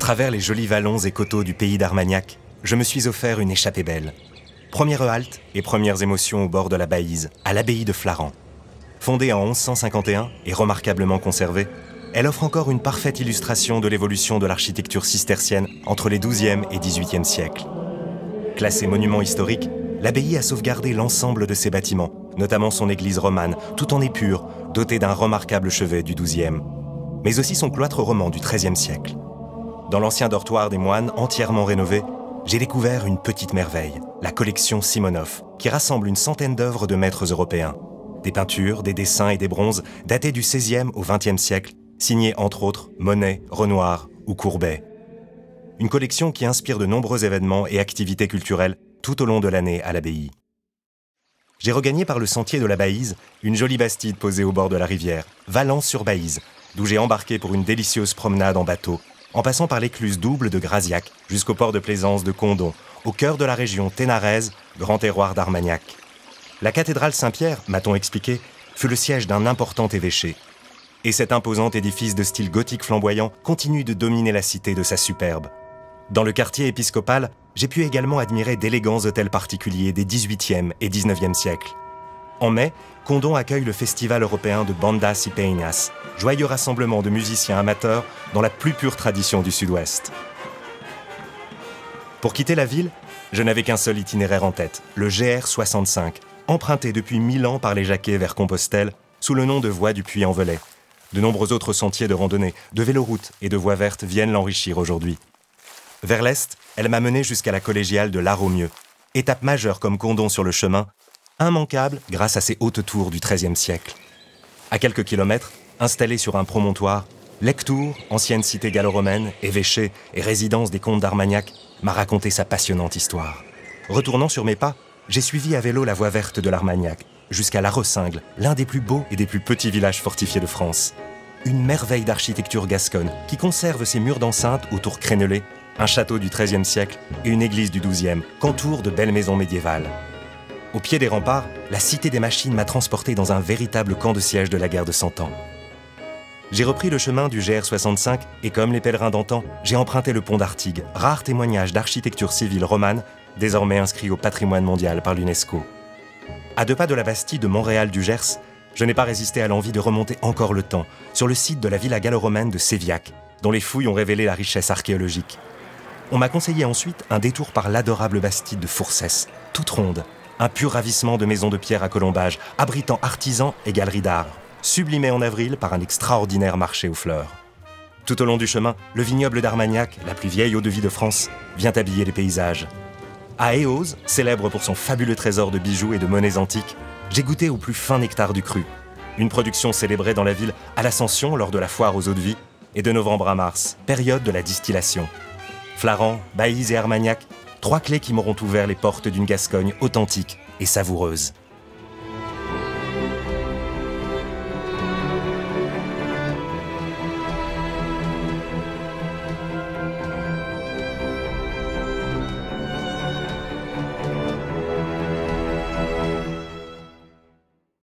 travers les jolis vallons et coteaux du pays d'Armagnac, je me suis offert une échappée belle. Première halte et premières émotions au bord de la Baïse, à l'abbaye de Flaran. Fondée en 1151 et remarquablement conservée, elle offre encore une parfaite illustration de l'évolution de l'architecture cistercienne entre les XIIe et XVIIIe siècles. Classée monument historique, l'abbaye a sauvegardé l'ensemble de ses bâtiments, notamment son église romane, tout en épure, dotée d'un remarquable chevet du XIIe, mais aussi son cloître roman du XIIIe siècle. Dans l'ancien dortoir des moines, entièrement rénové, j'ai découvert une petite merveille, la collection Simonov, qui rassemble une centaine d'œuvres de maîtres européens. Des peintures, des dessins et des bronzes datés du XVIe au XXe siècle, signés entre autres Monet, Renoir ou Courbet. Une collection qui inspire de nombreux événements et activités culturelles tout au long de l'année à l'abbaye. J'ai regagné par le sentier de la Baïse une jolie bastide posée au bord de la rivière, Valence-sur-Baïse, d'où j'ai embarqué pour une délicieuse promenade en bateau, en passant par l'écluse double de Graziac jusqu'au port de plaisance de Condom, au cœur de la région ténaraise, grand terroir d'Armagnac. La cathédrale Saint-Pierre, m'a-t-on expliqué, fut le siège d'un important évêché. Et cet imposant édifice de style gothique flamboyant continue de dominer la cité de sa superbe. Dans le quartier épiscopal, j'ai pu également admirer d'élégants hôtels particuliers des XVIIIe et XIXe siècles. En mai, Condom accueille le Festival européen de Bandas y Peñas, joyeux rassemblement de musiciens amateurs dans la plus pure tradition du Sud-Ouest. Pour quitter la ville, je n'avais qu'un seul itinéraire en tête, le GR65, emprunté depuis 1000 ans par les Jacquais vers Compostelle, sous le nom de Voie du Puy-en-Velay. De nombreux autres sentiers de randonnée, de véloroutes et de voies vertes viennent l'enrichir aujourd'hui. Vers l'est, elle m'a mené jusqu'à la collégiale de l'Arromieux, étape majeure comme Condom sur le chemin, immanquable grâce à ses hautes tours du XIIIe siècle. À quelques kilomètres, installée sur un promontoire, Lectoure, ancienne cité gallo-romaine, évêché et résidence des comtes d'Armagnac, m'a raconté sa passionnante histoire. Retournant sur mes pas, j'ai suivi à vélo la voie verte de l'Armagnac, jusqu'à La Ressingle, l'un des plus beaux et des plus petits villages fortifiés de France. Une merveille d'architecture gasconne qui conserve ses murs d'enceinte aux tours crénelées, un château du XIIIe siècle et une église du XIIe, qu'entourent de belles maisons médiévales. Au pied des remparts, la cité des machines m'a transporté dans un véritable camp de siège de la guerre de 100 ans. J'ai repris le chemin du GR65 et comme les pèlerins d'antan, j'ai emprunté le pont d'Artigues, rare témoignage d'architecture civile romane, désormais inscrit au patrimoine mondial par l'UNESCO. À 2 pas de la Bastille de Montréal du Gers, je n'ai pas résisté à l'envie de remonter encore le temps, sur le site de la villa gallo-romaine de Séviac, dont les fouilles ont révélé la richesse archéologique. On m'a conseillé ensuite un détour par l'adorable Bastide de Fourcès, toute ronde, un pur ravissement de maisons de pierre à colombage, abritant artisans et galeries d'art, sublimé en avril par un extraordinaire marché aux fleurs. Tout au long du chemin, le vignoble d'Armagnac, la plus vieille eau-de-vie de France, vient habiller les paysages. À Éoz, célèbre pour son fabuleux trésor de bijoux et de monnaies antiques, j'ai goûté au plus fin nectar du cru, une production célébrée dans la ville à l'Ascension lors de la foire aux eaux-de-vie et de novembre à mars, période de la distillation. Flaran, Baïse et Armagnac, 3 clés qui m'auront ouvert les portes d'une Gascogne authentique et savoureuse.